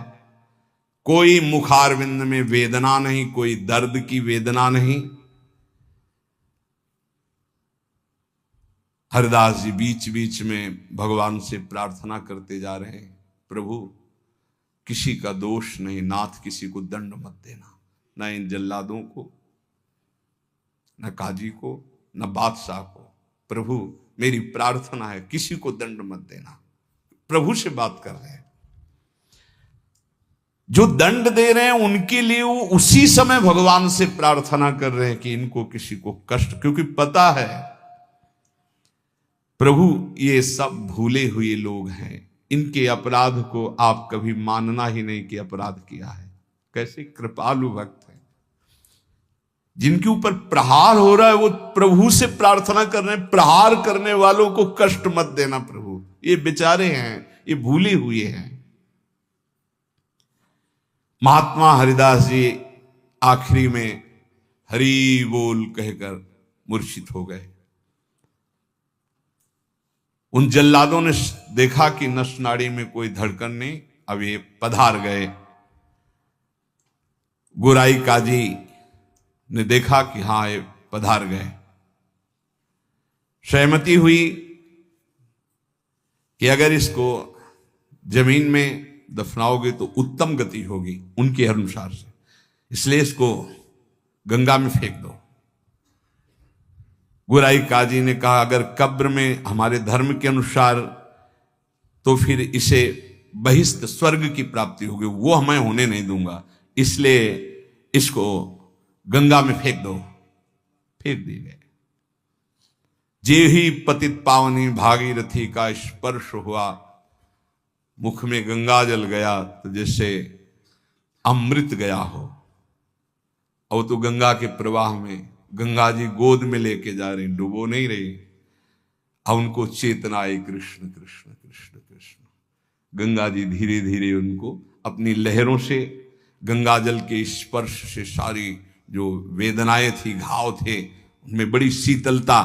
कोई मुखारविंद में वेदना नहीं, कोई दर्द की वेदना नहीं। हरिदास जी बीच बीच में भगवान से प्रार्थना करते जा रहे हैं, प्रभु किसी का दोष नहीं, नाथ किसी को दंड मत देना, न इन जल्लादों को, न काजी को, न बादशाह को। प्रभु मेरी प्रार्थना है, किसी को दंड मत देना। प्रभु से बात कर रहे हैं। जो दंड दे रहे हैं उनके लिए वो उसी समय भगवान से प्रार्थना कर रहे हैं कि इनको किसी को कष्ट, क्योंकि पता है प्रभु ये सब भूले हुए लोग हैं, इनके अपराध को आप कभी मानना ही नहीं कि अपराध किया है। कैसे कृपालु भक्त है, जिनके ऊपर प्रहार हो रहा है वो प्रभु से प्रार्थना कर रहे हैं, प्रहार करने वालों को कष्ट मत देना प्रभु, ये बेचारे हैं, ये भूले हुए हैं। महात्मा हरिदास जी आखिरी में हरि बोल कहकर मूर्छित हो गए। उन जल्लादों ने देखा कि नस नाड़ी में कोई धड़कन नहीं, अब ये पधार गए। गोराई काजी ने देखा कि हां ये पधार गए। सहमति हुई कि अगर इसको जमीन में दफनाओगे तो उत्तम गति होगी उनके अनुसार से, इसलिए इसको गंगा में फेंक दो। गोराई काजी ने कहा अगर कब्र में हमारे धर्म के अनुसार तो फिर इसे बहिष्ठ स्वर्ग की प्राप्ति होगी, वो मैं होने नहीं दूंगा, इसलिए इसको गंगा में फेंक दो। फेंक दी गए। जे ही पतित पावनी भागीरथी का स्पर्श हुआ, मुख में गंगा जल गया तो जैसे अमृत गया हो। और तो गंगा के प्रवाह में गंगा जी गोद में लेके जा रहे, डुबो नहीं रहे। अब उनको चेतना आई, कृष्ण कृष्ण कृष्ण कृष्ण। गंगा जी धीरे धीरे उनको अपनी लहरों से, गंगा जल के स्पर्श से सारी जो वेदनाएं थी, घाव थे, उनमें बड़ी शीतलता।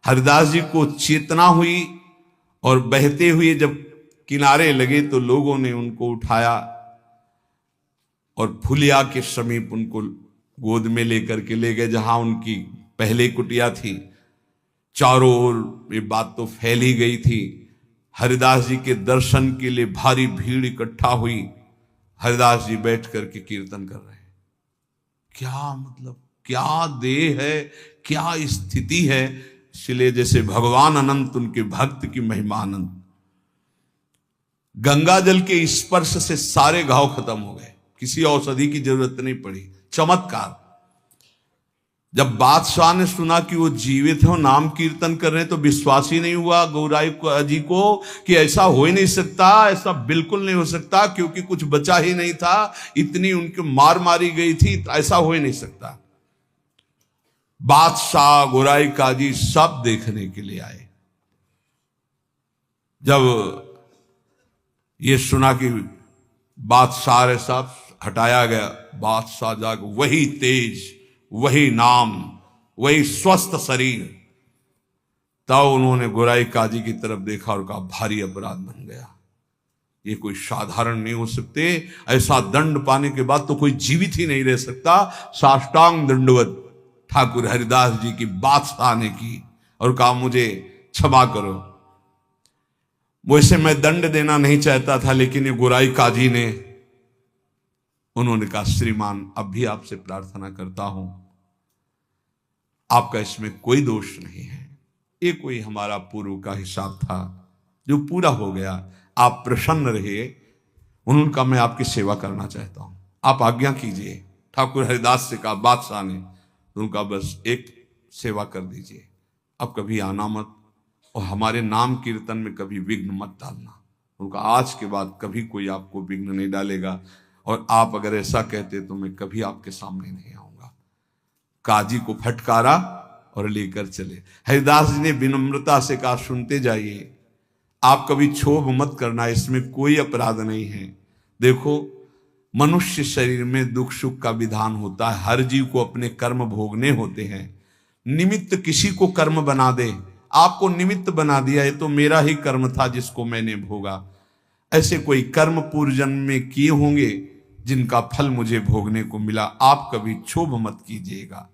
हरिदास जी को चेतना हुई और बहते हुए जब किनारे लगे तो लोगों ने उनको उठाया और फुलिया के समीप उनको गोद में लेकर के ले गए जहां उनकी पहले कुटिया थी। चारों ओर ये बात तो फैल ही गई थी। हरिदास जी के दर्शन के लिए भारी भीड़ इकट्ठा हुई। हरिदास जी बैठ करके कीर्तन कर रहे हैं। क्या मतलब, क्या देह है, क्या स्थिति है। इसलिए जैसे भगवान अनंत, उनके भक्त की महिमा अनंत। गंगा जल के स्पर्श से सारे घाव खत्म हो गए, किसी औषधि की जरूरत नहीं पड़ी। चमत्कार। जब बादशाह ने सुना कि वो जीवित हो, नाम कीर्तन कर रहे हैं, तो विश्वास ही नहीं हुआ गौराई जी को कि ऐसा हो ही नहीं सकता, ऐसा बिल्कुल नहीं हो सकता, क्योंकि कुछ बचा ही नहीं था। इतनी उनकी मार मारी गई थी, ऐसा हो ही नहीं सकता। बादशाह, गौराई काजी सब देखने के लिए आए। जब ये सुना कि बादशाह सब हटाया गया, बादशाह जाकर वही तेज, वही नाम, वही स्वस्थ शरीर। तब उन्होंने गोराई काजी की तरफ देखा और कहा भारी अपराध बन गया, ये कोई साधारण नहीं हो सकते। ऐसा दंड पाने के बाद तो कोई जीवित ही नहीं रह सकता। साष्टांग दंडवत ठाकुर हरिदास जी की बादशाह ने की और कहा मुझे क्षमा करो। वैसे मैं दंड देना नहीं चाहता था, लेकिन ये गोराई काजी ने, उन्होंने कहा श्रीमान अब भी आपसे प्रार्थना करता हूं, आपका इसमें कोई दोष नहीं है। ये कोई हमारा पूर्व का हिसाब था जो पूरा हो गया, आप प्रसन्न रहिए। उन्होंने कहा मैं आपकी सेवा करना चाहता हूं, आप आज्ञा कीजिए। ठाकुर हरिदास से कहा बादशाह ने, उनका बस एक सेवा कर दीजिए, अब कभी आना मत और हमारे नाम कीर्तन में कभी विघ्न मत डालना। उनका आज के बाद कभी कोई आपको विघ्न नहीं डालेगा, और आप अगर ऐसा कहते तो मैं कभी आपके सामने नहीं आऊंगा। काजी को फटकारा और लेकर चले। हरिदास जी ने विनम्रता से कहा सुनते जाइए, आप कभी क्षोभ मत करना, इसमें कोई अपराध नहीं है। देखो मनुष्य शरीर में दुख सुख का विधान होता है, हर जीव को अपने कर्म भोगने होते हैं। निमित्त किसी को कर्म बना दे, आपको निमित्त बना दिया, ये तो मेरा ही कर्म था जिसको मैंने भोगा। ऐसे कोई कर्म पूर्व जन्म में किए होंगे जिनका फल मुझे भोगने को मिला, आप कभी क्षोभ मत कीजिएगा।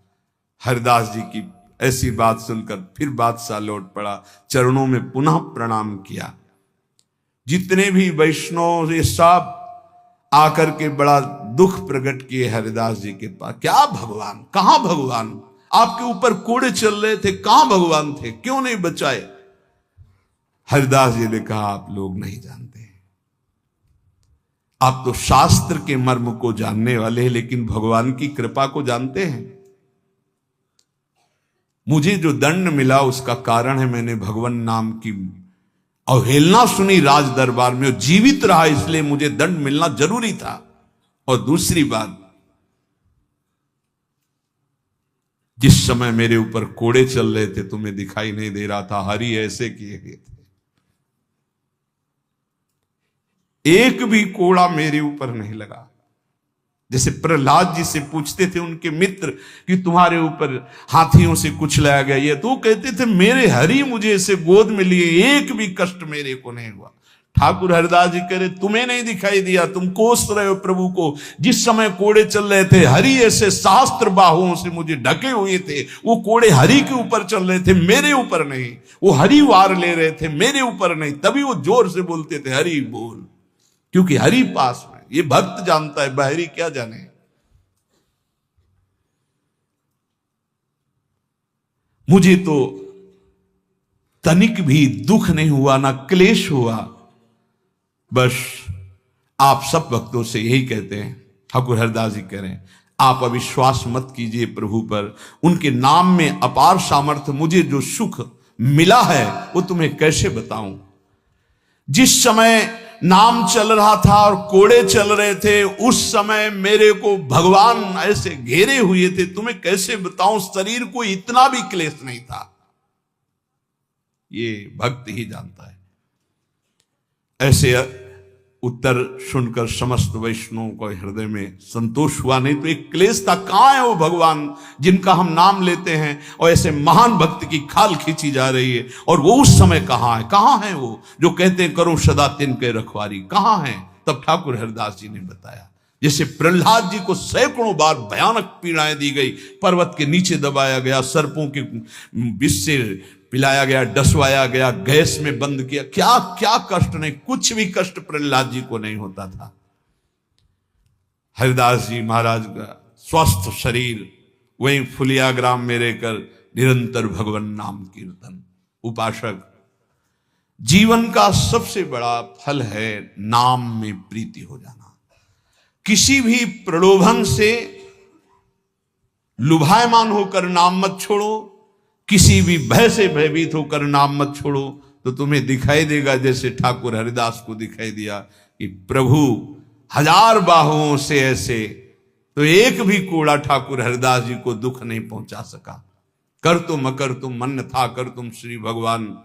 हरिदास जी की ऐसी बात सुनकर फिर बादशाह लौट पड़ा, चरणों में पुनः प्रणाम किया। जितने भी वैष्णव ये सब आकर के बड़ा दुख प्रकट किए हरिदास जी के पास। क्या भगवान, कहां भगवान, आपके ऊपर कोड़े चल रहे थे, कहां भगवान थे, क्यों नहीं बचाए। हरिदास जी ने कहा आप लोग नहीं जानते, आप तो शास्त्र के मर्म को जानने वाले हैं, लेकिन भगवान की कृपा को जानते हैं। मुझे जो दंड मिला उसका कारण है मैंने भगवान नाम की अवहेलना सुनी राज दरबार में, और जीवित रहा, इसलिए मुझे दंड मिलना जरूरी था। और दूसरी बात, जिस समय मेरे ऊपर कोड़े चल रहे थे तुम्हें दिखाई नहीं दे रहा था, हरि ऐसे किए गए थे, एक भी कोड़ा मेरे ऊपर नहीं लगा। जैसे प्रहलाद जी से पूछते थे उनके मित्र कि तुम्हारे ऊपर हाथियों से कुछ लाया गया, ये तो कहते थे मेरे हरि मुझे ऐसे गोद में लिए, एक भी कष्ट मेरे को नहीं हुआ। ठाकुर हरिदास जी कह रहे तुम्हें नहीं दिखाई दिया, तुम कोस रहे हो प्रभु को। जिस समय कोड़े चल रहे थे हरि ऐसे सहस्त्र बाहुओं से मुझे ढके हुए थे, वो कोड़े हरि के ऊपर चल रहे थे, मेरे ऊपर नहीं। वो हरि वार ले रहे थे, मेरे ऊपर नहीं। तभी वो जोर से बोलते थे हरि बोल, क्योंकि हरि पास में। ये भक्त जानता है, बाहरी क्या जाने। मुझे तो तनिक भी दुख नहीं हुआ, ना क्लेश हुआ। बस आप सब भक्तों से यही कहते हैं, ठाकुर हरिदास जी कह रहे हैं, आप अविश्वास मत कीजिए प्रभु पर, उनके नाम में अपार सामर्थ्य। मुझे जो सुख मिला है वो तुम्हें कैसे बताऊं। जिस समय नाम चल रहा था और कोड़े चल रहे थे, उस समय मेरे को भगवान ऐसे घेरे हुए थे, तुम्हें कैसे बताऊं। शरीर को इतना भी क्लेश नहीं था, ये भक्त ही जानता है। ऐसे उत्तर सुनकर समस्त वैष्णवों को हृदय में संतोष हुआ। नहीं तो एक क्लेश था, कहां है वो भगवान जिनका हम नाम लेते हैं और ऐसे महान भक्त की खाल खींची जा रही है, और वो उस समय कहां है वो जो कहते हैं करो सदा तिनके रखवारी, कहां है। तब ठाकुर हरिदास जी ने बताया जैसे प्रहलाद जी को सैकड़ों बार भयानक पीड़ाएं दी गई, पर्वत के नीचे दबाया गया, सर्पों के विष से पिलाया गया, डसवाया गया, गैस में बंद किया, क्या क्या कष्ट नहीं, कुछ भी कष्ट प्रहलाद जी को नहीं होता था। हरिदास जी महाराज का स्वस्थ शरीर, वहीं फुलिया ग्राम में रहकर निरंतर भगवान नाम कीर्तन। उपासक, जीवन का सबसे बड़ा फल है नाम में प्रीति हो जाना। किसी भी प्रलोभन से लुभायमान होकर नाम मत छोड़ो, किसी भी भय से भयभीत होकर नाम मत छोड़ो, तो तुम्हें दिखाई देगा जैसे ठाकुर हरिदास को दिखाई दिया कि प्रभु हजार बाहुओं से ऐसे, तो एक भी कोड़ा ठाकुर हरिदास जी को दुख नहीं पहुंचा सका। कर तुम अकर तुम मन था, कर तुम श्री भगवान।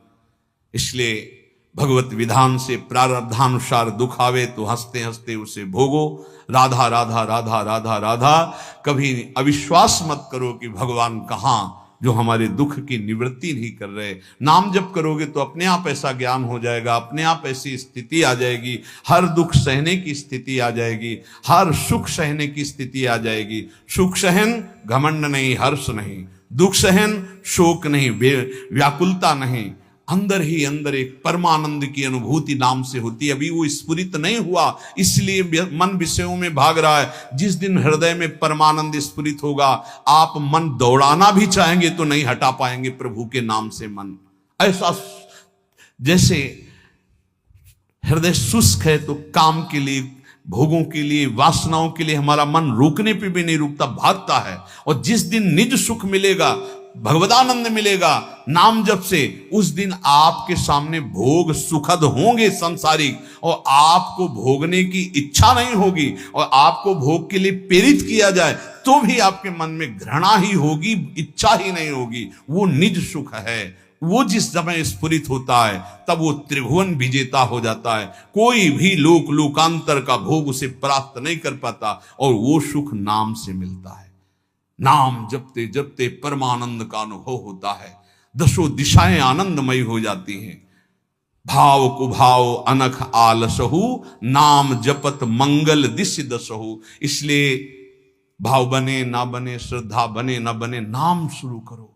इसलिए भगवत विधान से प्रारब्धानुसार दुख आवे तो हंसते हंसते उसे भोगो। राधा राधा राधा राधा राधा। कभी अविश्वास मत करो कि भगवान कहाँ, जो हमारे दुख की निवृत्ति नहीं कर रहे। नाम जप करोगे तो अपने आप ऐसा ज्ञान हो जाएगा, अपने आप ऐसी स्थिति आ जाएगी, हर दुख सहने की स्थिति आ जाएगी, हर सुख सहने की स्थिति आ जाएगी। सुख सहन घमंड नहीं, हर्ष नहीं, दुख सहन शोक नहीं, व्याकुलता नहीं, अंदर ही अंदर एक परमानंद की अनुभूति नाम से होती है। अभी वो स्फुरित नहीं हुआ, इसलिए मन विषयों में भाग रहा है। जिस दिन हृदय में परमानंद स्फुरित होगा, आप मन दौड़ाना भी चाहेंगे तो नहीं हटा पाएंगे प्रभु के नाम से मन। ऐसा जैसे हृदय शुष्क है तो काम के लिए, भोगों के लिए, वासनाओं के लिए हमारा मन रुकने पे भी नहीं रुकता, भागता है। और जिस दिन निज सुख मिलेगा, भगवदानंद मिलेगा नाम जप से, उस दिन आपके सामने भोग सुखद होंगे संसारिक, और आपको भोगने की इच्छा नहीं होगी, और आपको भोग के लिए प्रेरित किया जाए तो भी आपके मन में घृणा ही होगी, इच्छा ही नहीं होगी। वो निज सुख है। वो जिस समय स्फुरित होता है तब वो त्रिभुवन विजेता हो जाता है। कोई भी लोक लोकांतर का भोग उसे प्राप्त नहीं कर पाता, और वो सुख नाम से मिलता है। नाम जपते जपते परमानंद का अनुभव होता है, दसों दिशाएं आनंदमयी हो जाती हैं। भाव कुभाव अनख आलसहु, नाम जपत मंगल दिश दसहु। इसलिए भाव बने ना बने, श्रद्धा बने ना बने, नाम शुरू करो।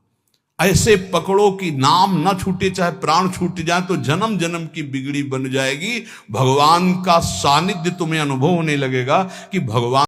ऐसे पकड़ो कि नाम ना छूटे, चाहे प्राण छूट जाए तो जन्म जन्म की बिगड़ी बन जाएगी। भगवान का सानिध्य तुम्हें अनुभव होने लगेगा कि भगवान